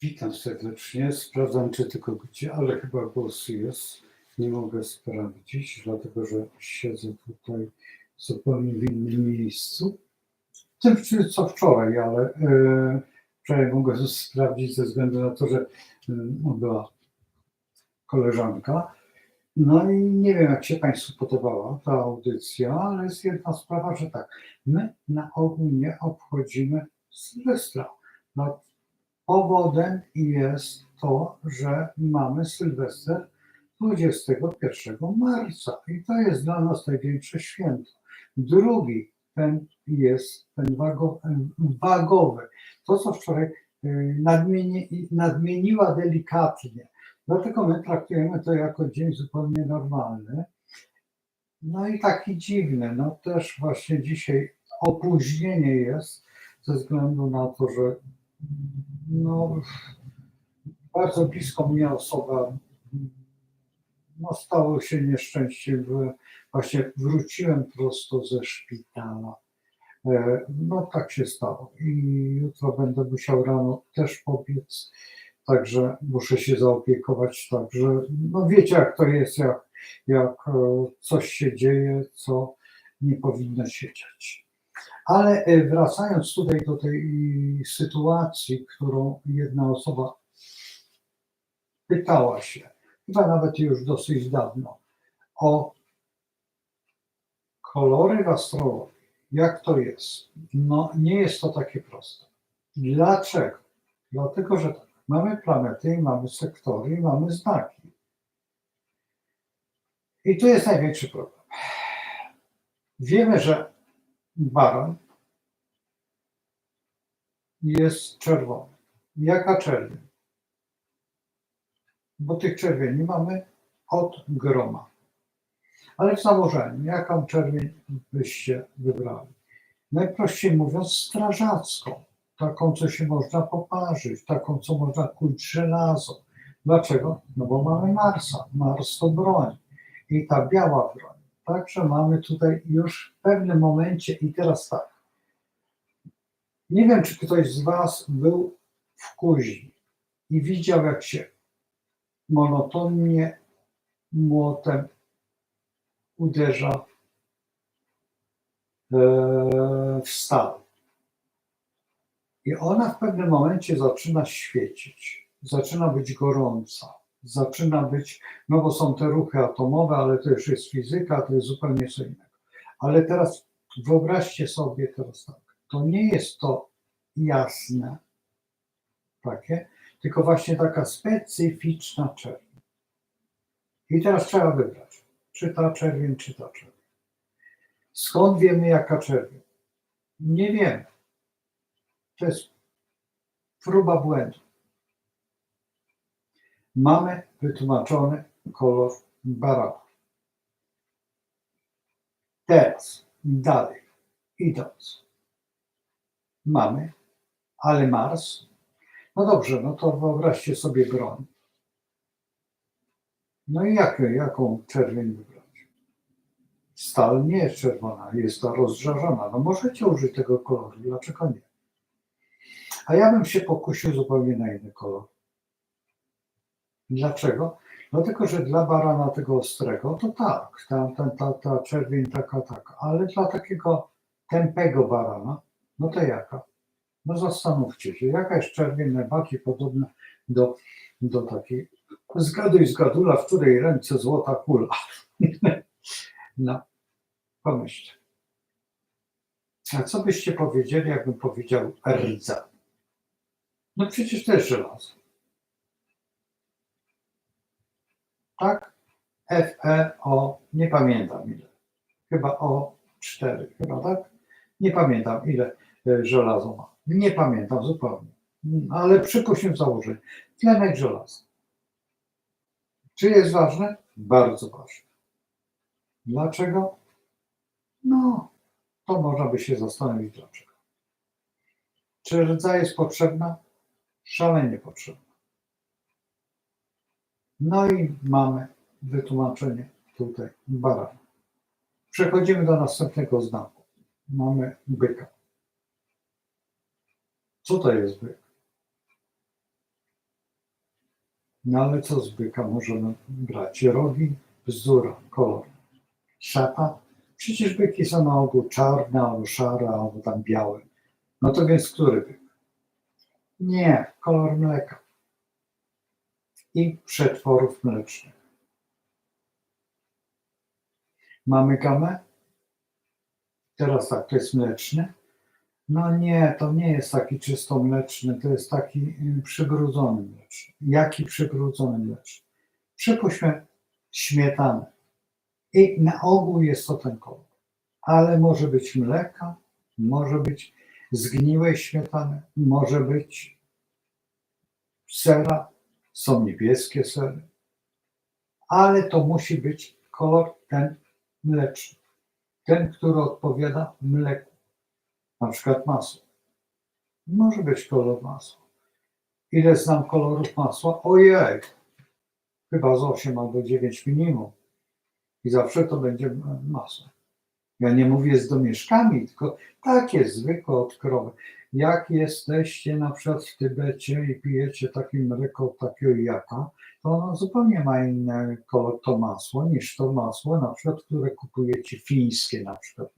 Witam serdecznie. Sprawdzam, czy tylko gdzie, ale chyba głos jest. Nie mogę sprawdzić, dlatego że siedzę tutaj zupełnie w innym miejscu. Tym co wczoraj, ale wczoraj mogę sprawdzić ze względu na to, że była koleżanka. No i nie wiem, jak się Państwu podobała ta audycja, ale jest jedna sprawa, że tak, my na ogół nie obchodzimy Sylwestra. No, powodem jest to, że mamy Sylwester 21 marca i to jest dla nas największe święto. Drugi, ten jest ten wagowy. To, co wczoraj nadmieniła delikatnie. Dlatego my traktujemy to jako dzień zupełnie normalny. No i taki dziwny. No też właśnie dzisiaj opóźnienie jest ze względu na to, że no, bardzo blisko mnie osoba, no stało się nieszczęście, właśnie wróciłem prosto ze szpitala. No tak się stało i jutro będę musiał rano też pobiec, także muszę się zaopiekować, także no wiecie jak to jest, jak coś się dzieje, co nie powinno się dziać. Ale wracając tutaj do tej sytuacji, którą jedna osoba pytała się, chyba nawet już dosyć dawno, o kolory w astrologii. Jak to jest? No nie jest to takie proste. Dlaczego? Dlatego, że tak, mamy planety, mamy sektory, mamy znaki. I tu jest największy problem. Wiemy, że baran jest czerwony. Jaka czerwień? Bo tych czerwieni mamy od groma. Ale w założeniu, jaką czerwień byście wybrali? Najprościej mówiąc, strażacką. Taką, co się można poparzyć, taką, co można kuć żelazo. Dlaczego? No bo mamy Marsa. Mars to broń. I ta biała broń. Także mamy tutaj już w pewnym momencie i teraz tak. Nie wiem, czy ktoś z Was był w Kuźni i widział, jak się monotonnie młotem uderza w stal. I ona w pewnym momencie zaczyna świecić, zaczyna być gorąca, zaczyna być, no bo są te ruchy atomowe, ale to już jest fizyka, to jest zupełnie co innego. Ale teraz wyobraźcie sobie teraz tak, to nie jest to jasne takie, tylko właśnie taka specyficzna czerwień. I teraz trzeba wybrać, czy ta czerwień, czy ta czerwień. Skąd wiemy, jaka czerwień? Nie wiemy. To jest próba błędu. Mamy wytłumaczony kolor barana. Teraz, dalej, idąc, mamy, ale Mars, no dobrze, no to wyobraźcie sobie broń. No i jaką czerwień wybrać? Stal nie jest czerwona, jest ta rozżarzona. No możecie użyć tego koloru, dlaczego nie? A ja bym się pokusił zupełnie na inny kolor. Dlaczego? Dlatego, że dla barana tego ostrego to tak, ta czerwień taka, ale dla takiego tępego barana, no to jaka? No zastanówcie się, jaka jest czerwień najbardziej podobna do takiej zgaduj zgadula, w której ręce złota kula. No, pomyślcie. A co byście powiedzieli, jakbym powiedział rdza? No przecież to jest żelazo. Tak? FeO, nie pamiętam ile. Chyba O4, chyba tak? Nie pamiętam ile żelazo ma. Nie pamiętam zupełnie. Ale przypuśćmy założenie. Tlenek żelaza. Czy jest ważne? Bardzo ważne. Dlaczego? No, to można by się zastanowić dlaczego. Czy rdza jest potrzebna? Szalenie potrzebna. No i mamy wytłumaczenie tutaj barana. Przechodzimy do następnego znaku. Mamy byka. Co to jest byk? No ale co z byka możemy brać? Rogi, bzdura, kolor. Szata? Przecież byki są na ogół czarne, albo szare, albo tam białe. No to więc który byk? Nie, kolor mleka i przetworów mlecznych. Mamy gamę? Teraz tak, to jest mleczny. No nie, to nie jest taki czysto mleczny, to jest taki przybrudzony mleczny. Jaki przybrudzony mleczny? Przypuśćmy śmietanę. I na ogół jest to ten kolor. Ale może być mleka, może być zgniłej śmietany, może być sera, są niebieskie sery. Ale to musi być kolor ten mleczny. Ten, który odpowiada mleku. Na przykład masło. Może być kolor masła. Ile znam kolorów masła? Ojej, chyba z 8 albo 9 minimum. I zawsze to będzie masło. Ja nie mówię z domieszkami, tylko takie zwykłe od krowy. Jak jesteście na przykład w Tybecie i pijecie takie mleko od takiego jaka, to ono zupełnie ma inny kolor to masło niż to masło, na przykład, które kupujecie fińskie na przykład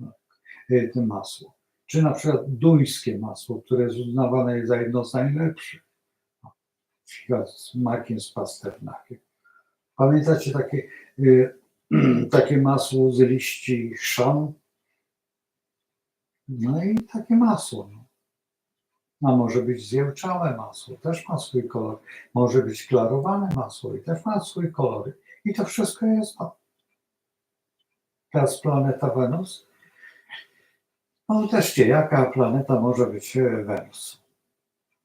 to masło. Czy na przykład duńskie masło, które jest uznawane jest za jedno z najlepszych. Z makiem z pasternakiem. Pamiętacie takie masło z liści chrzanu? No i takie masło. A może być zjełczałe masło, też ma swój kolor. Może być klarowane masło i też ma swój kolor. I to wszystko jest to. Teraz planeta Wenus. No też jaka planeta może być Wenus?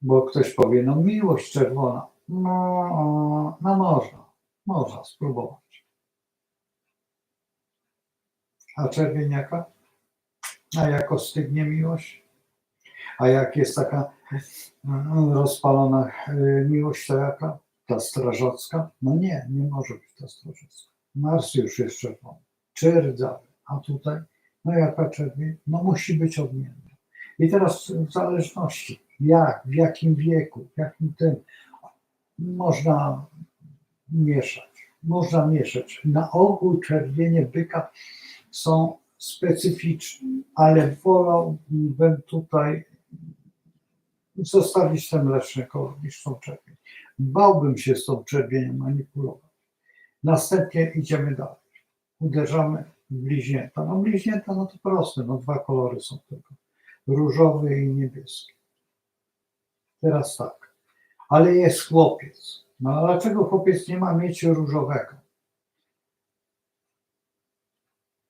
Bo ktoś powie, no miłość czerwona. No można spróbować. A czerwień jaka? A jak ostygnie miłość? A jak jest taka rozpalona miłość, to jaka? Ta strażacka? No nie może być ta strażacka. Mars już jest czerwony, czy rdzawy, a tutaj, no jaka czerwień? No musi być odmienna. I teraz w zależności jak, w jakim wieku, w jakim tym, można mieszać. Na ogół czerwienie byka są specyficzne, ale wolałbym tutaj zostawić ten mleczny kolor niż tą czerwień. Bałbym się z tą czerwienią manipulować. Następnie idziemy dalej. Uderzamy w bliźnięta. No bliźnięta, no to proste, no 2 kolory są tylko. Różowy i niebieski. Teraz tak. Ale jest chłopiec. No a dlaczego chłopiec nie ma mieć różowego?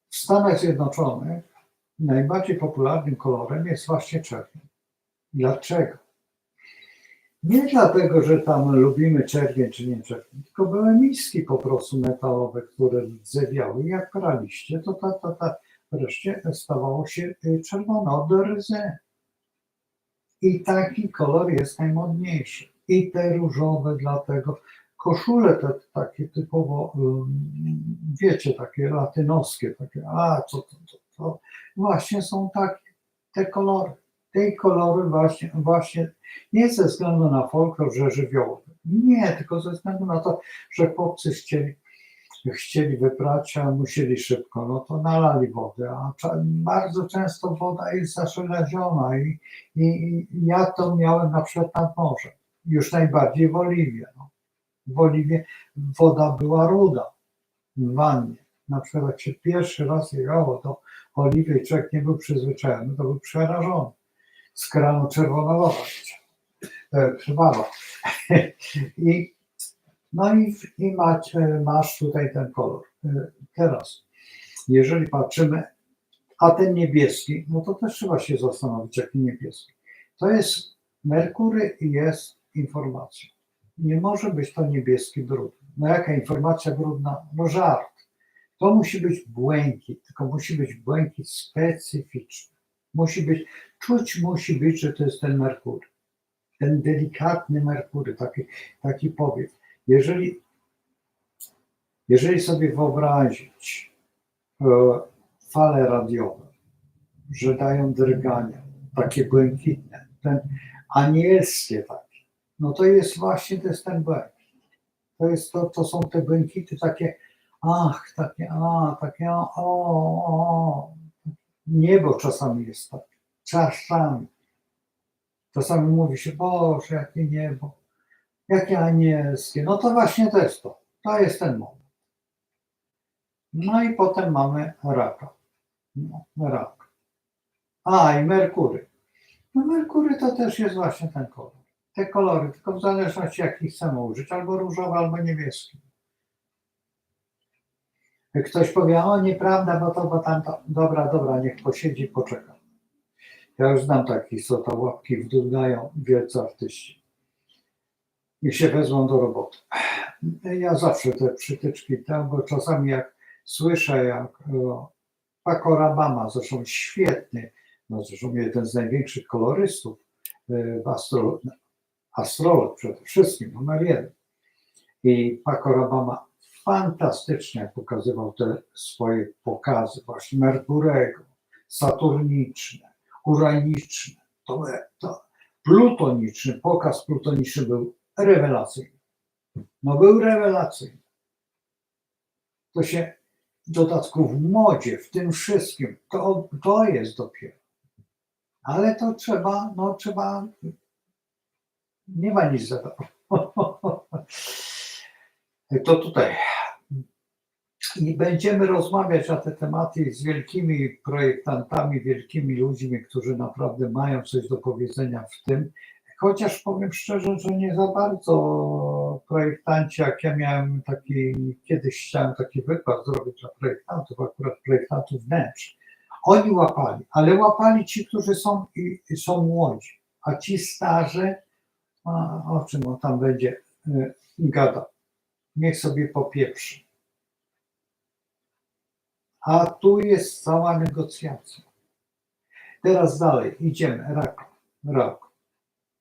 W Stanach Zjednoczonych najbardziej popularnym kolorem jest właśnie czerwień. Dlaczego? Nie dlatego, że tam lubimy czerwień czy nie czerwień, tylko były miski po prostu metalowe, które rdzewiały. Jak praliście, to wreszcie stawało się czerwone od rdzy. I taki kolor jest najmodniejszy. I te różowe, dlatego koszule te takie typowo, wiecie, takie latynoskie, takie, co to właśnie są takie te kolory. tej kolory właśnie nie ze względu na folklor, że żywiołowy. Nie, tylko ze względu na to, że chłopcy chcieli wyprać, a musieli szybko, no to nalali wodę, a bardzo często woda jest zaszelaziona i ja to miałem na przykład nad morzem, już najbardziej w Oliwie. No. W Oliwie woda była ruda w wannie. Na przykład jak się pierwszy raz jechało do Oliwy i człowiek nie był przyzwyczajony, to był przerażony. Z kranu czerwona woda krwawa. No i masz tutaj ten kolor. Teraz, jeżeli patrzymy, a ten niebieski, no to też trzeba się zastanowić, jaki niebieski. To jest Merkury i jest informacja. Nie może być to niebieski brudny. No jaka informacja brudna? No żart. To musi być błękit, tylko musi być błękit specyficzny. Musi być, że to jest ten Merkury. Ten delikatny Merkury, taki powiew. Jeżeli sobie wyobrazić fale radiowe, że dają drgania, takie błękitne, ten anielskie takie, no to jest właśnie ten błękit. To są te błękity takie, niebo czasami jest tak, czasami. Czasami mówi się, Boże, jakie niebo, jakie anielskie. No to właśnie to jest to. To jest ten moment. No i potem mamy raka. Rak. I Merkury. No Merkury to też jest właśnie ten kolor. Te kolory, tylko w zależności jakich chcemy użyć, albo różowy, albo niebieski. Ktoś powie, nieprawda, bo tamto. Dobra, niech posiedzi, poczeka. Ja już znam takich, co to łapki w dół dają wielcy artyści. I się wezmą do roboty. Ja zawsze te przytyczki dam, bo czasami jak słyszę, jak Paco Rabanne, zresztą świetny, zresztą jeden z największych kolorystów w astrolog przede wszystkim, numer 1. I Paco Rabanne fantastycznie pokazywał te swoje pokazy, właśnie Merkurego, saturniczne, uraniczne, to plutoniczny, pokaz plutoniczny był rewelacyjny. No był rewelacyjny. To się w dodatku w modzie, w tym wszystkim, to jest dopiero. Ale to trzeba, nie ma nic za to. To tutaj. I będziemy rozmawiać na te tematy z wielkimi projektantami, wielkimi ludźmi, którzy naprawdę mają coś do powiedzenia w tym. Chociaż powiem szczerze, że nie za bardzo projektanci, jak ja miałem kiedyś chciałem taki wykład zrobić dla projektantów, akurat projektantów wnętrz. Oni łapali, ale łapali ci, którzy są młodzi, a ci starzy, o czym on tam będzie gadał, niech sobie popieprzy. A tu jest cała negocjacja. Teraz dalej, idziemy, rak.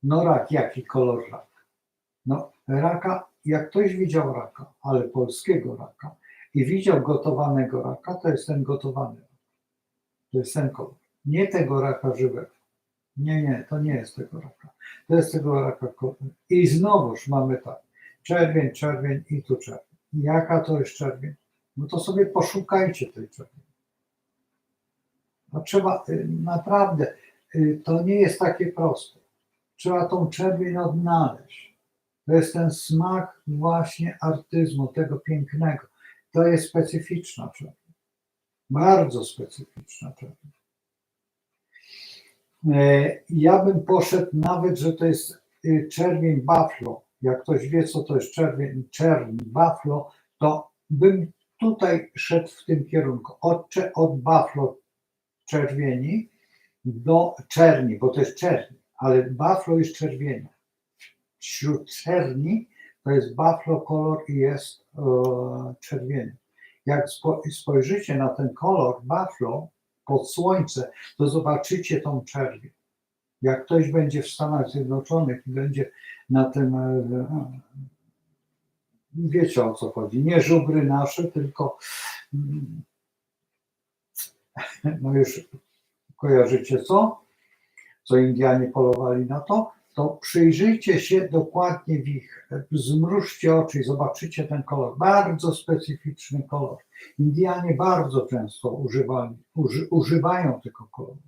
No rak, jaki kolor rak? No raka, jak ktoś widział raka, ale polskiego raka i widział gotowanego raka, to jest ten gotowany rak. To jest ten kolor. Nie tego raka żywego. Nie, to nie jest tego raka. To jest tego raka kolor. I znowuż mamy tak, czerwień i tu czerwień. Jaka to jest czerwień? No to sobie poszukajcie tej czerwieni. No trzeba naprawdę, to nie jest takie proste. Trzeba tą czerwień odnaleźć. To jest ten smak właśnie artyzmu, tego pięknego. To jest specyficzna czerwień. Bardzo specyficzna czerwień. Ja bym poszedł nawet, że to jest czerwień buffalo. Jak ktoś wie, co to jest czerń buffalo, to bym tutaj szedł w tym kierunku. Od buffalo czerwieni do czerni, bo to jest czerni, ale buffalo jest czerwienia. Wśród czerni to jest buffalo kolor i jest czerwienia. Jak spojrzycie na ten kolor buffalo pod słońce, to zobaczycie tą czerwień. Jak ktoś będzie w Stanach Zjednoczonych i będzie na tym, wiecie o co chodzi, nie żubry nasze, tylko no już kojarzycie co? co Indianie polowali na to przyjrzyjcie się dokładnie w ich, zmrużcie oczy i zobaczycie ten kolor, bardzo specyficzny kolor. Indianie bardzo często używają tego koloru.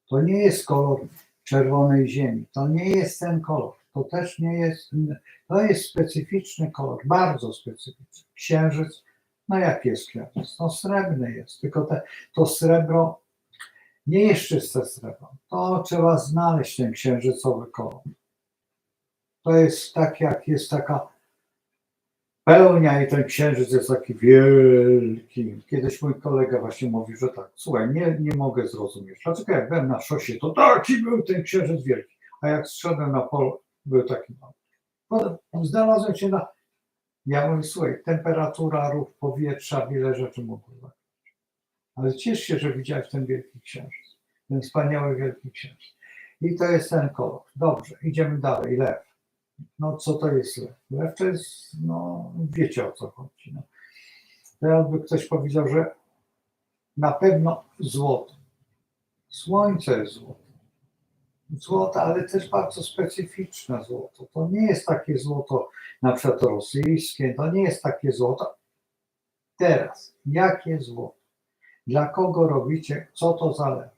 To nie jest kolor czerwonej ziemi, to nie jest ten kolor, to też nie jest, to jest specyficzny kolor, bardzo specyficzny. Księżyc, no jaki jest księżyc? No srebrny jest, tylko to srebro nie jest czyste srebro, to trzeba znaleźć ten księżycowy kolor. To jest tak, jak jest taka pełnia i ten księżyc jest taki wielki. Kiedyś mój kolega właśnie mówił, że tak, słuchaj, nie mogę zrozumieć. Dlaczego jak byłem na szosie, to taki był ten księżyc wielki, a jak zszedłem na pole, był taki mały. Znalazłem się na... Ja mówię, słuchaj, temperatura, ruch powietrza, wiele rzeczy mogło być. Ale ciesz się, że widziałeś ten wielki księżyc, ten wspaniały wielki księżyc. I to jest ten kolor. Dobrze, idziemy dalej. Lew. No co to jest lew? Lew to jest, no wiecie o co chodzi. No. Teraz by ktoś powiedział, że na pewno złoto. Słońce jest złoto. Złoto, ale też bardzo specyficzne złoto. To nie jest takie złoto na przykład rosyjskie, to nie jest takie złoto. Teraz, jakie złoto? Dla kogo robicie? Co to za lew?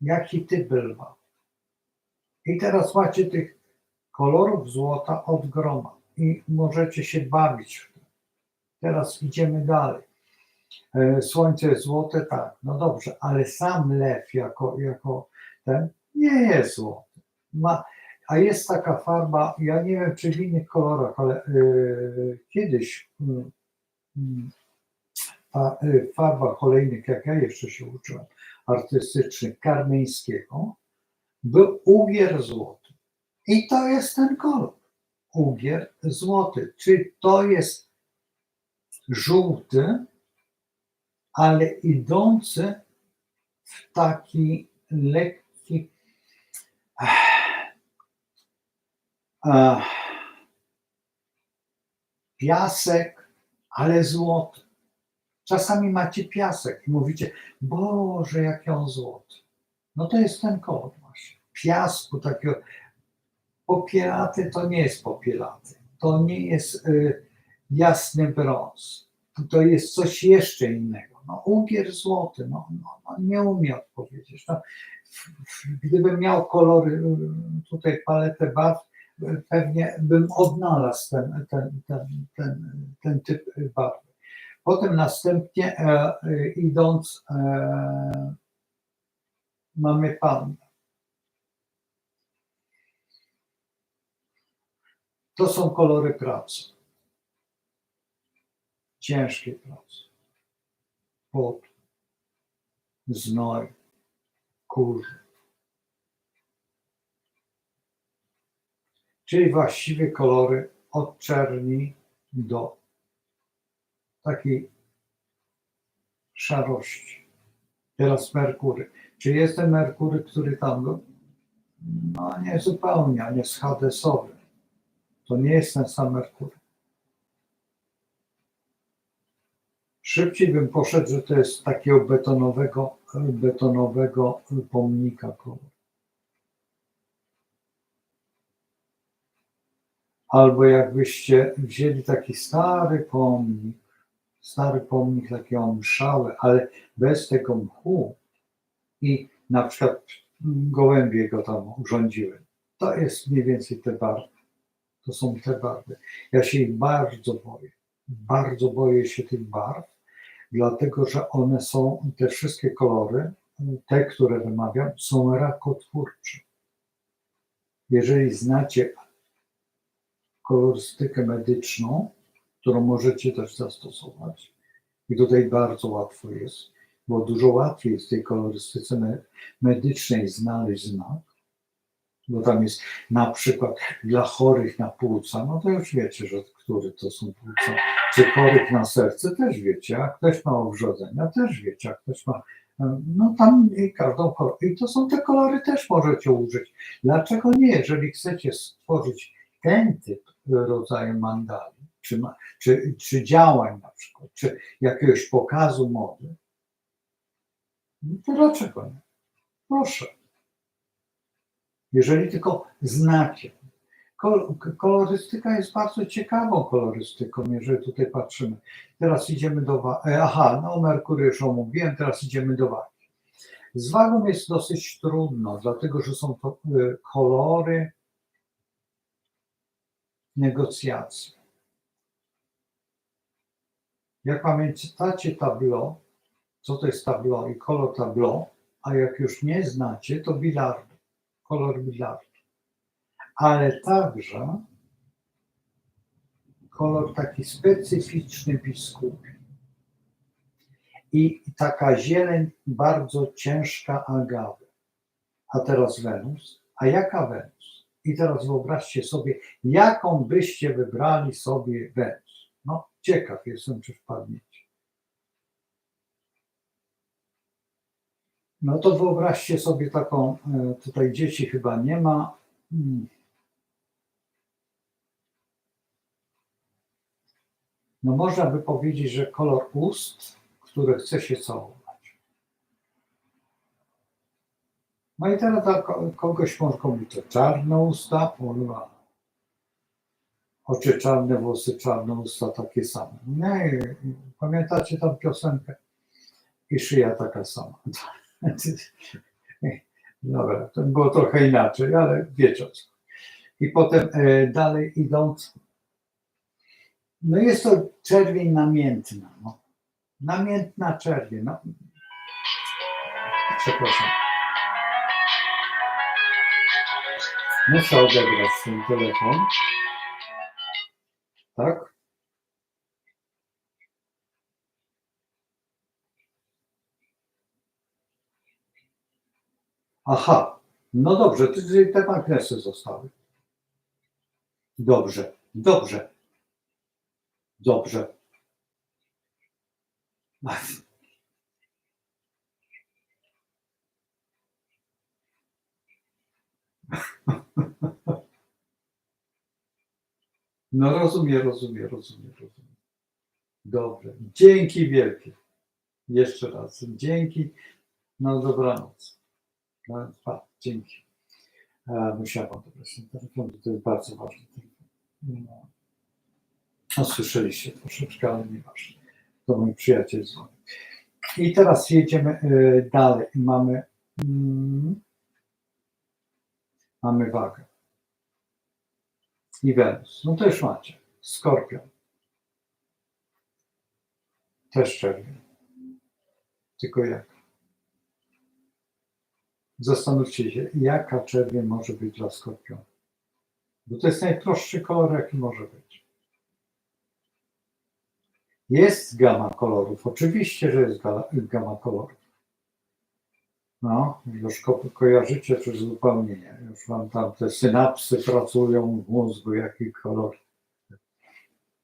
Jaki typ lwa? I teraz macie tych kolorów złota od groma i możecie się bawić w tym. Teraz idziemy dalej. Słońce jest złote, tak, no dobrze, ale sam lew jako ten nie jest złoty. A jest taka farba, ja nie wiem czy w innych kolorach, ale kiedyś ta farba kolejnych, jak ja jeszcze się uczyłem, artystycznych, Karmeńskiego, był ugier złoty. I to jest ten kolor. Ugier złoty. Czy to jest żółty, ale idący w taki lekki piasek, ale złoty. Czasami macie piasek i mówicie, Boże, jaki on złoty. No to jest ten kolor właśnie. Piasku takiego. Popielaty to nie jest popielaty. To nie jest jasny brąz. To jest coś jeszcze innego. No, ugier złoty, no, nie umie odpowiedzieć. No, gdybym miał kolory, tutaj paletę barw, pewnie bym odnalazł ten typ barwy. Potem następnie idąc mamy pandę. To są kolory pracy. Ciężkiej pracy. Pot, znoj, kurz. Czyli właściwie kolory od czerni do takiej szarości. Teraz Merkury. Czy jest ten Merkury, który tam był? No nie zupełnie, on jest hadesowy. To nie jest ten sam Merkury. Szybciej bym poszedł, że to jest takiego betonowego pomnika kolor. Albo jakbyście wzięli taki stary pomnik taki omszały, ale bez tego mchu i na przykład gołębie go tam urządziły. To jest mniej więcej te barwy. To są te barwy. Ja się ich bardzo boję. Bardzo boję się tych barw, dlatego że one są, te wszystkie kolory, te, które wymawiam, są rakotwórcze. Jeżeli znacie kolorystykę medyczną, którą możecie też zastosować, i tutaj bardzo łatwo jest, bo dużo łatwiej jest w tej kolorystyce medycznej znaleźć znak, bo tam jest na przykład dla chorych na płuca, no to już wiecie, że które to są płuca, czy chorych na serce też wiecie, a ktoś ma owrzodzenia też wiecie, a ktoś ma, no tam każdą chorobę. I to są te kolory też możecie użyć. Dlaczego nie? Jeżeli chcecie stworzyć ten typ rodzaju mandali, czy działań na przykład, czy jakiegoś pokazu mody, no to dlaczego nie? Proszę. Jeżeli tylko znacie. Kolorystyka jest bardzo ciekawą kolorystyką, jeżeli tutaj patrzymy. Teraz idziemy do... Aha, no Merkury już omówiłem, teraz idziemy do wagi. Z wagą jest dosyć trudno, dlatego że są to kolory negocjacji. Jak pamiętacie tableau, co to jest tableau i kolor tableau, a jak już nie znacie, to bilardu, kolor bilardu. Ale także kolor taki specyficzny biskupi. I taka zieleń bardzo ciężka agawy. A teraz Wenus. A jaka Wenus? I teraz wyobraźcie sobie, jaką byście wybrali sobie Wenus. No, ciekaw jestem, czy wpadniecie. No to wyobraźcie sobie taką, tutaj dzieci chyba nie ma. No można by powiedzieć, że kolor ust, który chce się całować. No i teraz dla kogoś mogą być to czarne usta, oczy czarne, włosy czarne, usta takie same. Nie, pamiętacie tą piosenkę? I szyja taka sama. Dobra, to było trochę inaczej, ale wiecie o co. I potem dalej idąc, no jest to czerwień namiętna. No. Namiętna czerwień. No. Przepraszam. Muszę odebrać ten telefon. Tak? Aha, no dobrze, te magnesy zostały. Dobrze, dobrze, dobrze. No rozumiem. Dobrze, dzięki wielkie. Jeszcze raz, dzięki. No dobranoc. No, dzięki. Musiałam odebrać ten telefon, to jest bardzo ważny telefon. No, słyszeliście troszeczkę, ale nieważne. To mój przyjaciel dzwoni. I teraz jedziemy dalej. Mamy wagę. I Wenus. No też macie. Skorpion. Też czerwień. Tylko jak? Zastanówcie się, jaka czerwień może być dla skorpiona. Bo to jest najprostszy kolor, jaki może być. Jest gama kolorów. Oczywiście, że jest gama kolorów. No, już kojarzycie, czy zupełnie nie. Już wam tam te synapsy pracują w mózgu, jaki kolor.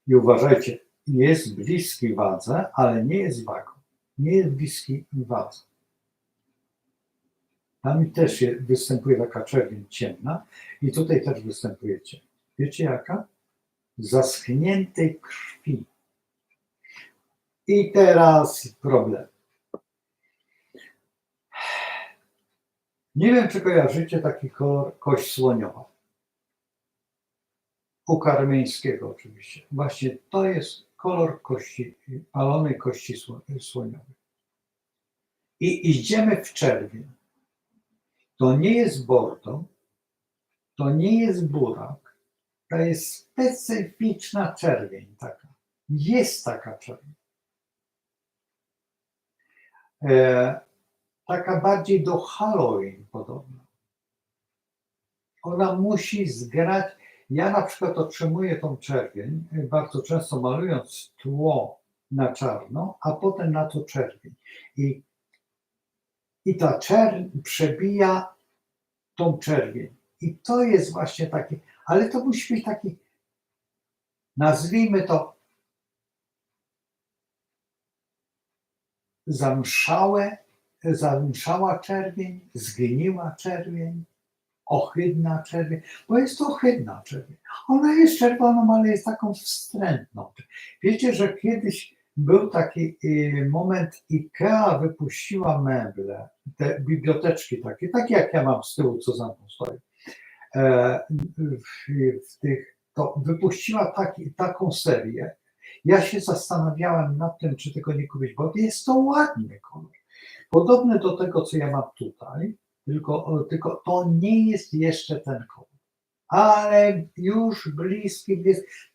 I uważajcie, jest bliski wadze, ale nie jest wagą. Nie jest bliski wadze. Tam też występuje taka czerwień ciemna i tutaj też występuje ciemna. Wiecie jaka? Zaschniętej krwi. I teraz problem. Nie wiem, czy kojarzycie taki kolor kość słoniowa. U Karmeńskiego oczywiście. Właśnie to jest kolor kości, palonej kości słoniowej. I idziemy w czerwień. To nie jest bordo, to nie jest burak, to jest specyficzna czerwień taka. Jest taka czerwień. Taka bardziej do Halloween podobna. Ona musi zgrać. Ja na przykład otrzymuję tą czerwień, bardzo często malując tło na czarno, a potem na to czerwień. I ta czerwień przebija tą czerwień. I to jest właśnie taki, ale to musi być taki, nazwijmy to, zamszała czerwień, zgniła czerwień, ohydna czerwień, bo jest to ohydna czerwień. Ona jest czerwoną, ale jest taką wstrętną. Wiecie, że kiedyś był taki moment, IKEA wypuściła meble, te biblioteczki takie jak ja mam z tyłu, co za mną stoi. to wypuściła taką serię. Ja się zastanawiałem nad tym, czy tego nie kupić, bo jest to ładny kolor. Podobny do tego, co ja mam tutaj, tylko to nie jest jeszcze ten kolor. Ale już bliski,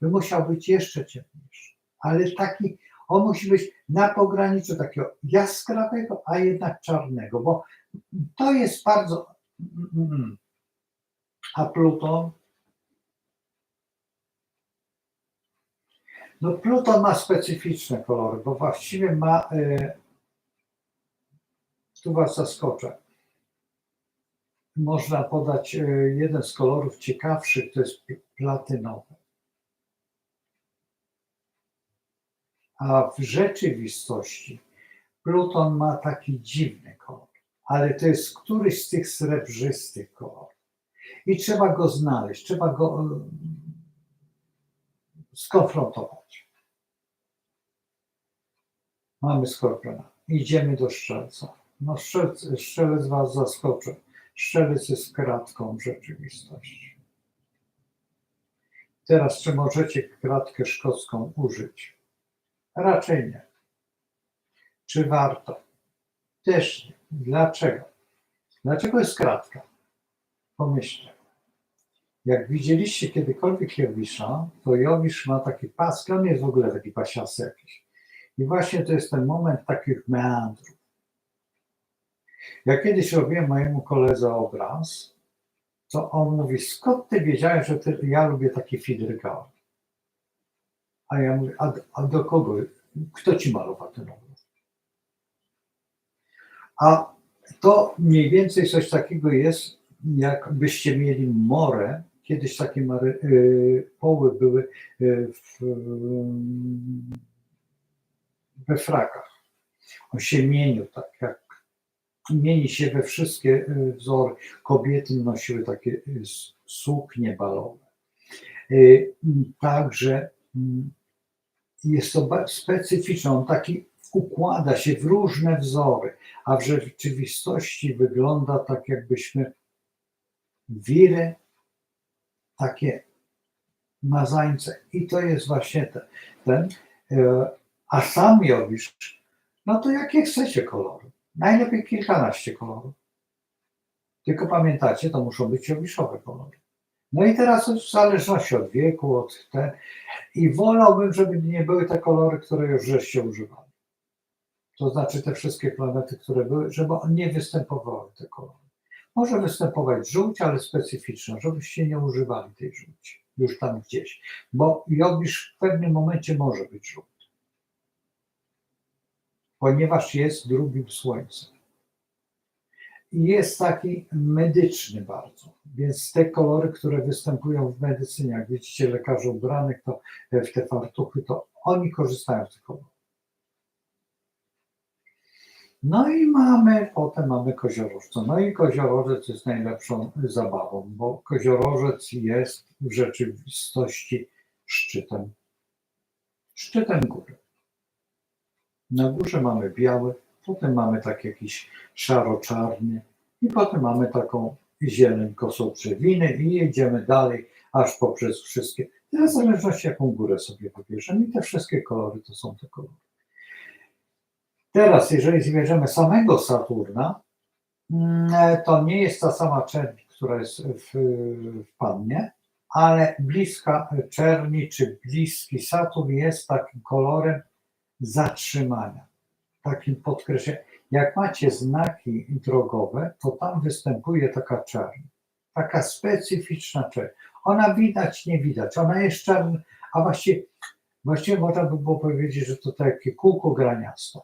by musiał być jeszcze ciemniejszy. Ale taki, on musi być na pograniczu takiego jaskrawego, a jednak czarnego, bo to jest bardzo. A Pluton? No Pluton ma specyficzne kolory, bo właściwie ma, tu was zaskoczę, można podać jeden z kolorów ciekawszych, to jest platynowy. A w rzeczywistości Pluton ma taki dziwny kolor, ale to jest któryś z tych srebrzystych kolorów. I trzeba go znaleźć, trzeba go skonfrontować. Mamy Skorpiona. Idziemy do Strzelca. No Strzelec was zaskoczy. Strzelec jest kratką w rzeczywistości. Teraz, czy możecie kratkę szkocką użyć? Raczej nie. Czy warto? Też nie. Dlaczego? Dlaczego jest kratka? Pomyślcie. Jak widzieliście kiedykolwiek Jowisza, to Jowisz ma taki pas, on jest w ogóle taki pasiasy jakiś. I właśnie to jest ten moment takich meandrów. Ja kiedyś robiłem mojemu koledze obraz, to on mówi, skąd ty wiedziałeś, że ja lubię taki fidrygal? A ja mówię, a do kogo? Kto ci malował ten obraz? A to mniej więcej coś takiego jest, jakbyście mieli morę. Kiedyś takie poły były we frakach. On się mienił tak, jak mieni się we wszystkie wzory. Kobiety nosiły takie suknie balowe. Także jest to specyficzne. On taki układa się w różne wzory, a w rzeczywistości wygląda tak, jakbyśmy wiry takie mazańce. I to jest właśnie ten. A sam Jowisz, no to jakie chcecie kolory? Najlepiej kilkanaście kolorów. Tylko pamiętacie, to muszą być jowiszowe kolory. No i teraz w zależności od wieku, od i wolałbym, żeby nie były te kolory, które już żeście używali. To znaczy te wszystkie planety, które były, żeby nie występowały te kolory. Może występować żółć, ale specyficzna, żebyście nie używali tej żółci już tam gdzieś, bo Jowisz w pewnym momencie może być żółty, ponieważ jest drugim słońcem. I jest taki medyczny bardzo, więc te kolory, które występują w medycynie, jak widzicie lekarzy ubranych, to w te fartuchy, to oni korzystają z tych kolorów. No i potem mamy koziorożca. No i koziorożec jest najlepszą zabawą, bo koziorożec jest w rzeczywistości szczytem góry. Na górze mamy biały, potem mamy taki jakiś szaro-czarny i potem mamy taką zieleń kosą drzewiny i jedziemy dalej, aż poprzez wszystkie. Teraz w zależności jaką górę sobie wybierzemy i te wszystkie kolory to są te kolory. Teraz, jeżeli zbierzemy samego Saturna, to nie jest ta sama czerń, która jest w Pannie, ale bliska czerni czy bliski Saturn jest takim kolorem zatrzymania, takim podkreśleniem. Jak macie znaki drogowe, to tam występuje taka czerń, taka specyficzna czerń. Ona widać, nie widać, ona jest czarna, a właściwie można by było powiedzieć, że to takie kółko graniaste,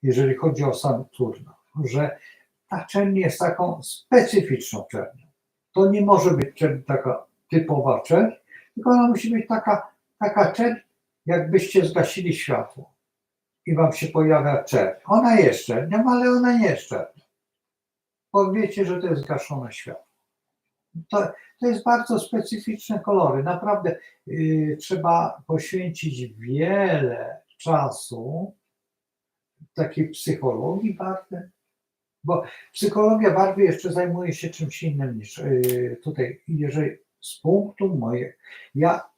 jeżeli chodzi o Saturna, że ta czerń jest taką specyficzną czernią. To nie może być czerń taka typowa czerń, tylko ona musi być taka czerń, jakbyście zgasili światło i wam się pojawia czerń. Ona jest czernią, ale ona nie jest czernią. Bo wiecie, że to jest zgaszone światło. To jest bardzo specyficzne kolory. Naprawdę trzeba poświęcić wiele czasu takiej psychologii bardzo, Bo psychologia barwy jeszcze zajmuje się czymś innym niż tutaj, jeżeli z punktu mojego, ja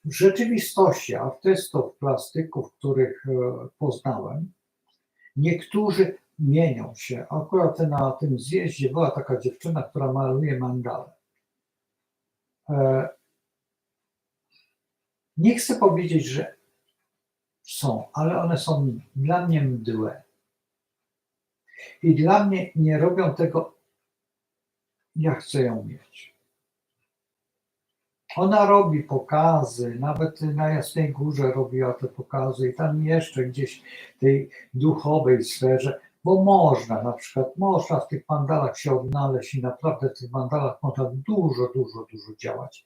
w rzeczywistości, artystów, plastyków, których poznałem, niektórzy mienią się. Akurat na tym zjeździe była taka dziewczyna, która maluje mandale. Nie chcę powiedzieć, że są, ale one są dla mnie mdłe. I dla mnie nie robią tego, ja chcę ją mieć. Ona robi pokazy, nawet na Jasnej Górze robiła te pokazy i tam jeszcze gdzieś w tej duchowej sferze, bo można, na przykład można w tych mandalach się odnaleźć i naprawdę w tych mandalach można dużo działać.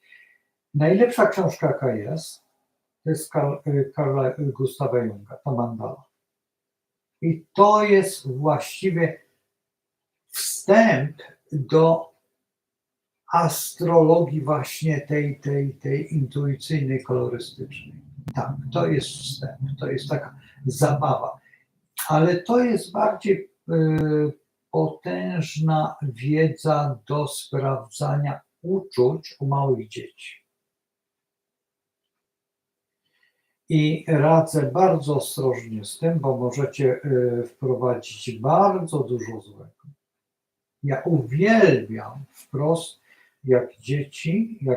Najlepsza książka, jaka jest, to jest Carla Gustawa Junga, ta mandala. I to jest właściwie wstęp do astrologii właśnie tej intuicyjnej, kolorystycznej. Tak, to jest wstęp, to jest taka zabawa. Ale to jest bardziej potężna wiedza do sprawdzania uczuć u małych dzieci. I radzę bardzo ostrożnie z tym, bo możecie wprowadzić bardzo dużo złego. Ja uwielbiam wprost, jak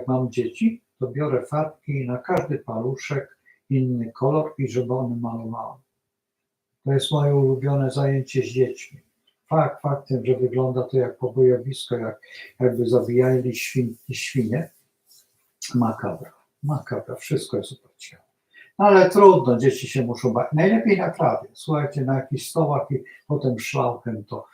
mam dzieci, to biorę farbki i na każdy paluszek inny kolor i żeby one malowały. To jest moje ulubione zajęcie z dziećmi. Faktem, że wygląda to jak pobojowisko, jakby zabijali świnie. Makabra, wszystko jest uparcie. Ale trudno, dzieci się muszą bać. Najlepiej na trawie, słuchajcie, na jakichś stołach i potem szlauchem to.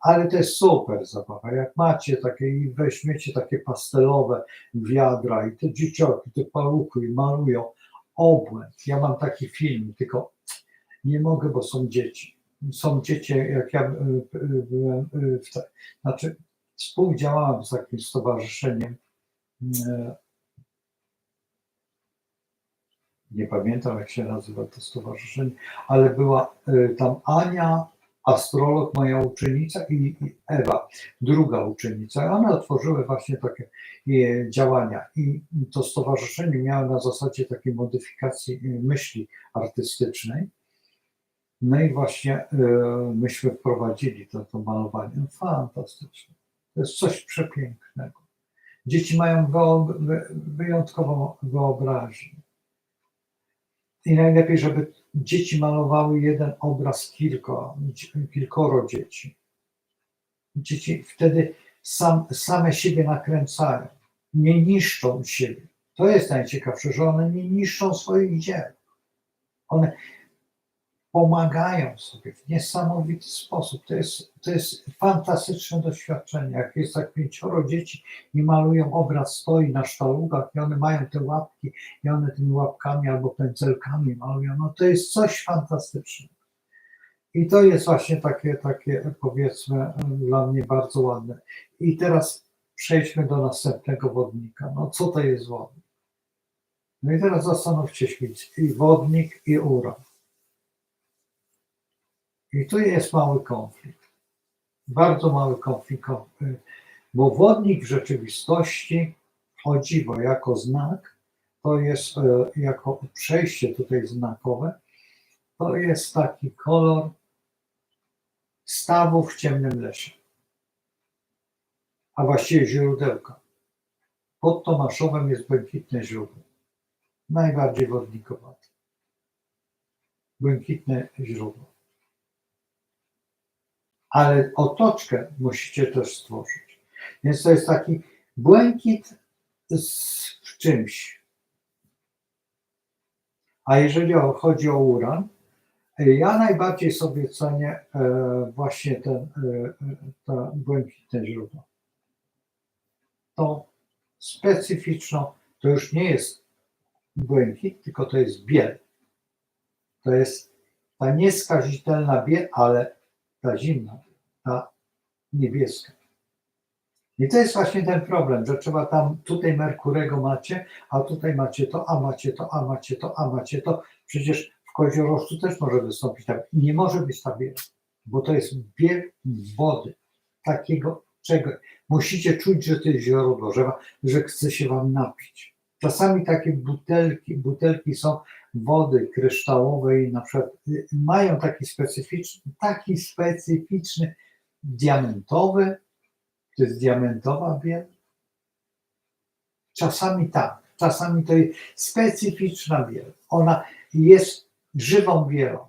Ale to jest super zabawa. Jak macie takie i weźmiecie takie pastelowe wiadra i te dzieciaki, te paluchy i malują obłęd. Ja mam taki film, tylko nie mogę, bo są dzieci. Są dzieci, jak ja byłem, znaczy współdziałałem z takim stowarzyszeniem, nie pamiętam jak się nazywa to stowarzyszenie, ale była tam Ania, astrolog, moja uczennica i Ewa, druga uczennica. One otworzyły właśnie takie działania i to stowarzyszenie miało na zasadzie takiej modyfikacji myśli artystycznej. No i właśnie myśmy wprowadzili to malowanie. Fantastyczne. To jest coś przepięknego. Dzieci mają wyjątkową wyobraźnię. I najlepiej, żeby dzieci malowały jeden obraz kilkoro dzieci. Dzieci wtedy same siebie nakręcają, nie niszczą siebie. To jest najciekawsze, że one nie niszczą swoich dzieł. One pomagają sobie w niesamowity sposób. To jest fantastyczne doświadczenie. Jak jest tak 5 dzieci i malują obraz, stoi na sztalugach i one mają te łapki i one tymi łapkami albo pędzelkami malują, no to jest coś fantastycznego. I to jest właśnie takie powiedzmy dla mnie bardzo ładne. I teraz przejdźmy do następnego wodnika. No co to jest wodnik? No i teraz zastanówcie się, i wodnik, i uran. I tu jest mały konflikt, bardzo mały konflikt, bo wodnik w rzeczywistości, o dziwo, jako znak, to jest jako przejście tutaj znakowe, to jest taki kolor stawu w ciemnym lesie, a właściwie źródełka. Pod Tomaszowem jest błękitne źródło, najbardziej wodnikowate. Błękitne źródło. Ale otoczkę musicie też stworzyć. Więc to jest taki błękit w czymś. A jeżeli chodzi o uran, ja najbardziej sobie cenię właśnie to błękitne źródło. To specyficzną, to już nie jest błękit, tylko to jest biel. To jest ta nieskazitelna biel, ale ta zimna, ta niebieska. I to jest właśnie ten problem, że trzeba tam, tutaj Merkurego macie, a tutaj macie to, a macie to, a macie to, a macie to. Przecież w koziorożcu też może wystąpić tak. I nie może być ta biel. bo to jest biel wody, takiego czego. Musicie czuć, że to jest źródło, że chce się wam napić. Czasami takie butelki są wody kryształowej, na przykład mają taki specyficzny diamentowy, to jest diamentowa biel. Czasami tak, czasami to jest specyficzna biel. Ona jest żywą bielą.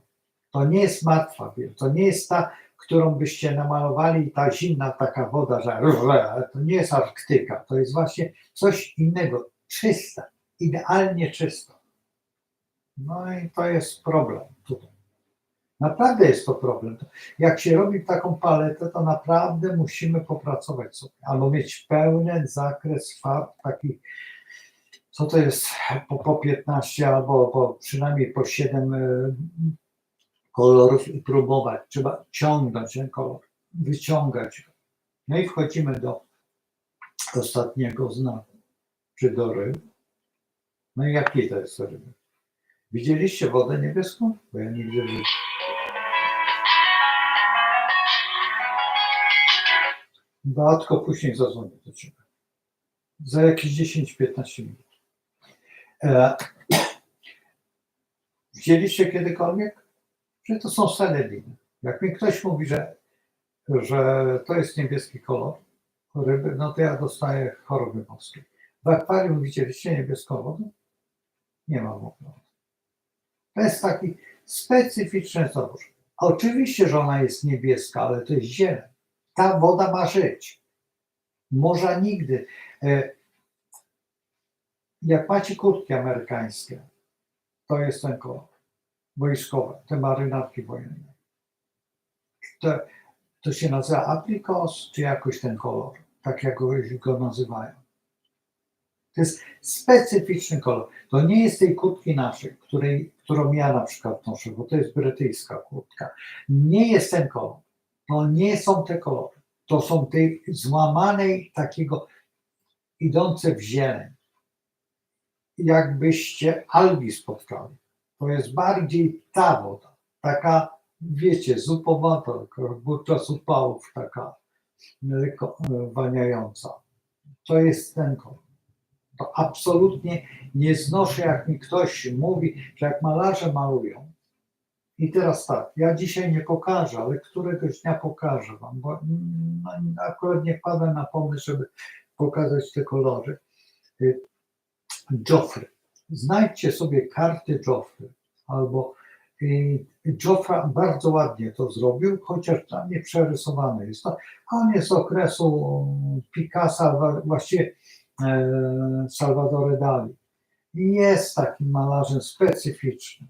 To nie jest martwa biel, to nie jest ta, którą byście namalowali, ta zimna taka woda, że to nie jest Arktyka, to jest właśnie coś innego, czysta, idealnie czysta. No i to jest problem tutaj. Naprawdę jest to problem. Jak się robi taką paletę, to naprawdę musimy popracować sobie, albo mieć pełny zakres farb takich, co to jest po 15 albo przynajmniej po 7 kolorów i próbować. Trzeba ciągnąć ten kolor, wyciągać go. No i wchodzimy do ostatniego znaku, czy do ryb. No i jaki to jest ryby? Widzieliście wodę niebieską? Bo ja nie widzę. Beatko, później zadzwonię do ciebie. Za jakieś 10-15 minut. Widzieliście kiedykolwiek? Że to są selediny. Jak mi ktoś mówi, że to jest niebieski kolor ryby, no to ja dostaję choroby morskiej. W akwarium widzieliście niebieską wodę? Nie ma w ogóle. To jest taki specyficzny zdobycz. Oczywiście, że ona jest niebieska, ale to jest zieleń. Ta woda ma żyć. Morza nigdy. Jak macie kurtki amerykańskie, to jest ten kolor. Wojskowe, te marynarki wojenne. To się nazywa aprikos, czy jakoś ten kolor, tak jak go nazywają. To jest specyficzny kolor. To nie jest tej kurtki naszej, którą ja na przykład noszę, bo to jest brytyjska kurtka. Nie jest ten kolor. To nie są te kolory. To są tej złamanej, takiego idące w zieleń. Jakbyście algi spotkali. To jest bardziej ta woda. Taka, wiecie, zupowata, podczas upałów, taka waniająca. To jest ten kolor. To absolutnie nie znoszę, jak mi ktoś mówi, że jak malarze malują. I teraz tak, ja dzisiaj nie pokażę, ale któregoś dnia pokażę wam, bo akurat nie wpadłem na pomysł, żeby pokazać te kolory. Joffre. Znajdźcie sobie karty Joffre, albo Joffre bardzo ładnie to zrobił, chociaż tam nie przerysowane jest to. Koniec okresu Picassa, właściwie Salvador Dali. Jest takim malarzem specyficznym.